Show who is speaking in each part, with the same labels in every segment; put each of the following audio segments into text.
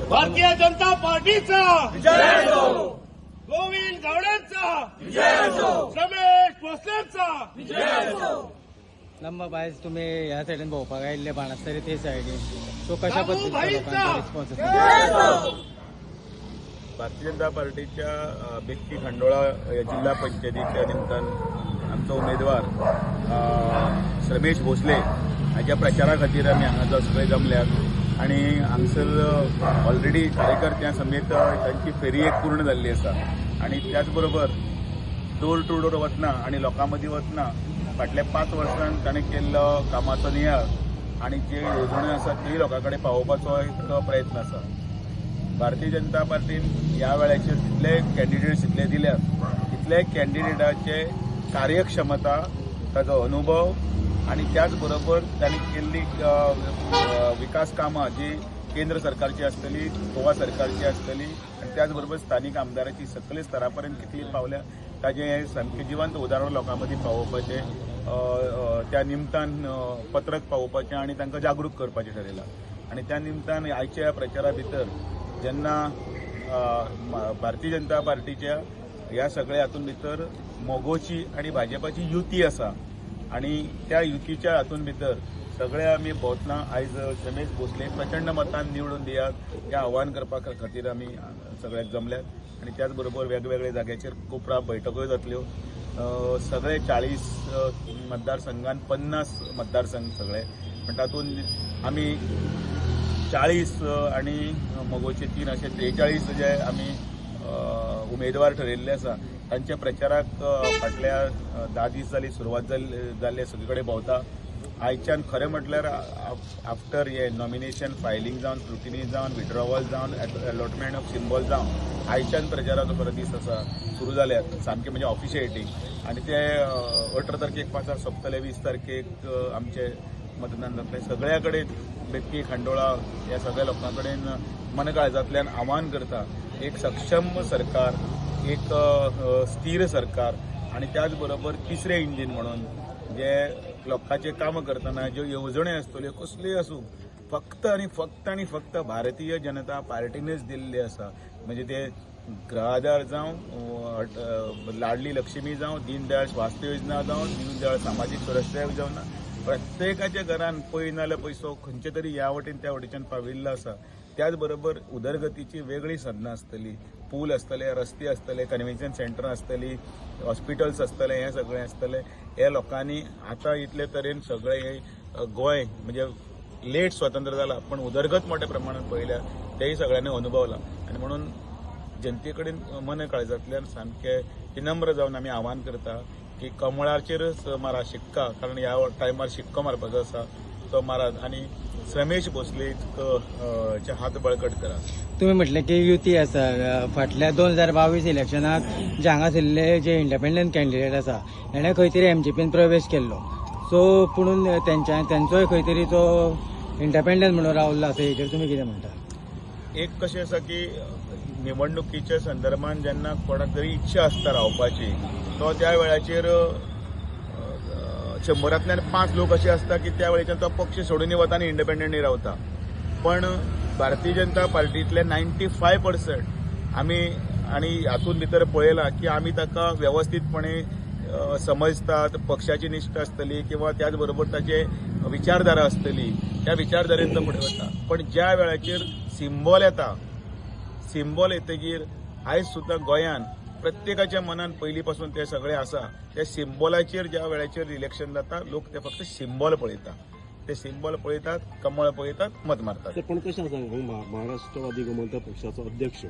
Speaker 1: भारतीय जनता पार्टीचा
Speaker 2: विजय असो,
Speaker 1: गोविंद गावडेंचा
Speaker 2: विजय असो,
Speaker 1: रमेश भोसलेंचा
Speaker 2: विजय असो.
Speaker 3: लंबा बायस तुम्ही ह्या सायडीन भोवपाक आयिल्ले बाणस्तारी ते सायडीन सो कशा
Speaker 1: बाबू
Speaker 3: पद्दतीन
Speaker 1: भाईचा.
Speaker 3: लोकांचो रिस्पॉन्स
Speaker 2: विजय असो.
Speaker 4: भारतीय जनता पार्टीच्या बेक्की खंडोळा जिल्हा पंचायतीच्या निमतान आमचो उमेदवार रमेश भोसले हाच्या प्रचारा खातीर आमी हांगा सगळे जमल्यात आणि हांगसर ऑलरेडी कार्यकर्त्यां समेत तांची फेरी एक पूर्ण जाल्ली आसा आणि त्याच बरोबर डोर टू डोर वतना आणि लोकां मदीं वतना फाटल्या 5 वर्सांत ताणें केल्लो कामाचो नियाळ आणि जे येवजण्यो आसा ती लोकां कडेन पावोवपाचो एक प्रयत्न आसा. भारतीय जनता पार्टीन ह्या वेळाचेर जितले कॅन्डिडेट्स इतले दिल्यात तितले कॅन्डिडेटाचे कार्यक्षमता, ताजो अनुभव आणि त्याच बरोबर तांणी केल्ली विकास कामां जी केंद्र सरकारची आसतली, गोवा सरकारची आसतली आणि त्याच बरोबर स्थानीक आमदाराची सकले स्तरापर्यंत कितली पावल्या ताजें हें सामकें जिवंत उदाहरण लोकां मदीं पावोवपाचें, त्या निमतान पत्रक पावोवपाचें आणि तांकां जागृत करपाचें ठरयलां. आणि त्या निमतान आयच्या प्रचारा भितर जेन्ना भारतीय जनता पार्टीच्या ह्या सगळ्या हातूंत भितर मोगोची आणि भाजपाची युती आसा आणि त्या युतीच्या हातूंत भितर सगळे आमी भोंवतना आयज रमेश भोसले प्रचंड मतान निवडून दियात हें आव्हान करपा खातीर आमी सगळ्याक जमल्यात आणि त्याच बरोबर वेगवेगळ्या जाग्याचेर खूब बैठको जातल्यो. सगळे 40 मतदारसंघात 50 मतदारसंघ सगळे पण तातूंत आमी 40 आणि मोगोचे 3 असे 43 जे आमी उमेदवार ठरयल्ले आसा. तांच्या प्रचाराक फाटल्या 10 दीस जाली सुरवात जाल्ली सगळे कडेन भोंवता. आयच्यान खरें म्हटल्यार आफ्टर हे नॉमिनेशन फायलिंग जावन, स्क्रुटिनी जावन, विड्रॉवल जावन, अलॉटमेंट ऑफ सिम्बॉल जावन आयच्यान प्रचाराचो खरो दीस आसा सुरू जाल्यात सामकें म्हणजे ऑफिशिएलिटी आणि ते 18 तारखेक पासार सोंपतले, 20 तारखेक आमचे मतदान जातलें. सगळ्या कडेन बेक्की खंडोळा ह्या सगळ्या लोकां कडेन मनकाळजांतल्यान आव्हान करता एक सक्षम सरकार, एक स्थिर सरकार आणि त्याच बरोबर तिसरें इंजीन म्हणून जे लोकांचे कामां करतना ज्यो येवजण्यो आसतल्यो कसल्योय आसूं फक्त आणि फक्त भारतीय जनता पार्टीनच दिल्ले आसा. म्हणजे ते गृह जावं, लाडली लक्ष्मी जावं, दीनदयाळ स्वास्थ्य योजना जावं, दीनदयाळ सामाजीक सुरक्षा योजना, प्रत्येकाच्या घरान पळय नाल्यार पयसो खंयचे तरी ह्या वटेन त्या वटेच्यान पाविल्लो आसा. त्याच बरोबर उदरगतीची वेगळी साधनां आसतली, पूल आसतले, रस्ते आसतले, कन्व्हेन्शन सेंटर आसतली, हॉस्पिटल्स आसतले, हें सगळें आसतलें. हे लोकांनी आतां इतले तरेन सगळें हें गोंय म्हणजे लेट स्वतंत्र जाला पण उदरगत मोठ्या प्रमाणात पळयल्या तेही सगळ्यांनी अनुभवला आणि म्हणून जनते कडेन मन काळजांतल्यान सामकें विनम्र जावन आमी आव्हान करता की कमळाचेरच मारा शिक्का, कारण ह्या टायमार शिक्को मारपाचो आसा तो मारात आणि रमेश भोसलेचे हात बळकट करा.
Speaker 3: तुम्ही म्हटले की युती आसा फाटल्या 2022 इलेक्शनात जे हांगासरले जे इंडिपेंडंट कॅन्डिडेट आसा हेणे खंय तरी एमजीपीन प्रवेश केल्लो सो पुणून त्यांचोय खंय तरी तो इंडिपेंडंट म्हणून रावल्लो आसा हेचेर तुमी कितें म्हणटा?
Speaker 4: एक कशें आसा की निवडणुकीच्या संदर्भात जेन्ना कोणाक तरी इच्छा आसता रावपाची तो त्या वेळाचेर 100तल्यान 5 लोक असे असतात की त्या वेळेच्यान तो पक्ष सोडून वता आनी इंडिपेंडंटली रावता. पण भारतीय जनता पार्टीतले 95% आमी आणि हातूंत भितर पळयलां की आमी ताका व्यवस्थितपणे समजतात, पक्षाची निश्ठ आसतली किंवा त्याच बरोबर ताचे विचारधारा आसतली, त्या विचारधारेन तो फुडें वता. पण ज्या वेळाचेर सिम्बॉल येता, सिम्बॉल येतकीर आयज सुद्दां गोंयान प्रत्येकाच्या मनान पयलीं पासून ते सगळे आसा. त्या सिम्बॉलाचेर ज्या वेळाचेर इलेक्शन जाता लोक ते फक्त सिम्बॉल पळयता, ते सिम्बॉल पळयतात, कमळ पळयतात, मत मारतात.
Speaker 5: पण कशें आसा महाराष्ट्रवादी गोमंतक पक्षाचो अध्यक्ष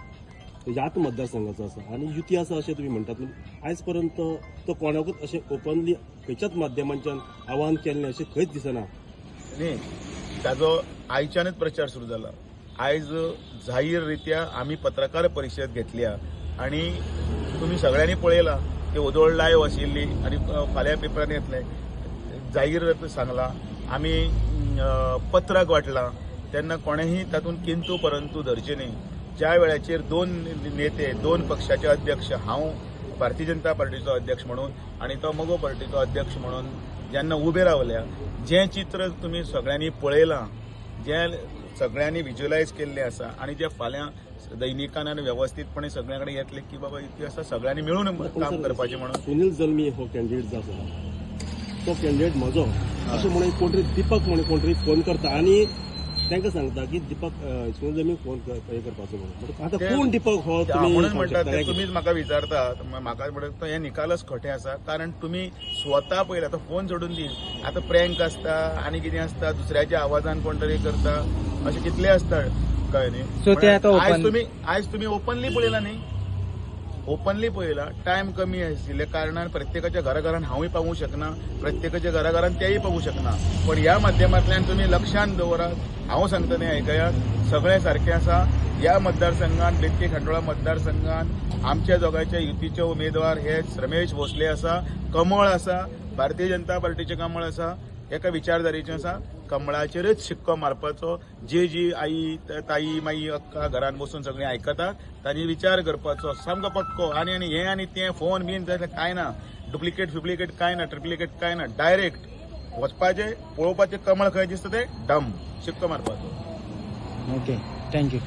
Speaker 5: ह्याच मतदारसंघाचो आसा आणि युती आसा अशें तुमी म्हणटात. आयज पर्यंत तो कोणाकूच अशें ओपनली खंयच्याच माध्यमांच्यान आव्हान केल्लें अशें खंयच दिसना
Speaker 4: न्ही. ताजो आयच्यानच प्रचार सुरू जाला. आयज जाहीर रित्या आमी पत्रकार परिशद घेतल्या आणि तुम्ही सगळ्यांनी पळयला की उदोळ लायव्ह आशिल्ली आणि फाल्यां पेपरान येतले जाहीर सांगला. आमी पत्रक वाटलां तेन्ना कोणेही तातूंत किंतू परंतु धरचे न्ही. ज्या वेळाचेर 2 नेते, 2 पक्षाचे अध्यक्ष, हांव भारतीय जनता पार्टीचो अध्यक्ष म्हणून आणि तो मोगो पार्टीचो अध्यक्ष म्हणून जेन्ना उबे रावल्या, जें चित्र तुम्ही सगळ्यांनी पळयलां, जें सगळ्यांनी व्हिज्युअलायज केल्लें आसा आनी जे फाल्यां दैनिकान आनी वेवस्थीतपणे सगळ्यां कडेन येतले की बाबा युती आसा सगळ्यांनी मिळून काम करपाचें म्हणून.
Speaker 5: सुनील जल्मी हो कॅन्डिडेट जो आसा तो कॅन्डिडेट म्हजो अशें म्हणून कोण तरी दिपक म्हणून कोण तरी फोन करता आनी तांकां सांगता की दिपक सुनील जल्मी फोन हे करपाचो म्हणून. आतां कोण दिपक हो
Speaker 4: म्हणून म्हणटात ते तुमीच म्हाका विचारतात म्हाका म्हणटा हे निकालच खोटे आसा कारण तुमी स्वता पयला आतां फोन सोडून दी आतां प्रँक आसता आनी कितें आसता दुसऱ्याच्या आवाजान कोण तरी करता अशें कितले आसता कळ्ळें न्ही.
Speaker 3: So ते आतां
Speaker 4: आयज तुमी ओपनली पळयला न्ही ओपनली पळयला टायम कमी आशिल्ल्या कारणान प्रत्येकाच्या घराघरान हांवूय पावूंक शकना प्रत्येकाच्या घराघरान तेय पावूंक शकना पण ह्या माध्यमांतल्यान तुमी लक्षांत दवरात हांव सांगता तें आयकयात सगळें सारकें आसा. ह्या मतदारसंघात बेतके खंडोळा मतदारसंघात आमच्या दोगांच्या युतीचे उमेदवार हे रमेश भोसले आसा कमळ आसा भारतीय जनता पार्टीचें कमळ आसा एका विचारधारेचें आसा कमळाचेरच शिक्को मारपाचो जी आई ताई माई अक्का घरान बसून सगळीं आयकतात तांणी विचार करपाचो सामको पक्को आनी हें आनी तें फोन बीन तशें कांय ना डुप्लिकेट कांय ना ट्रिप्लिकेट कांय ना डायरेक्ट वचपाचें पळोवपाचें कमळ खंय दिसता तें डम शिक्को मारपाचो.
Speaker 3: Okay thank you.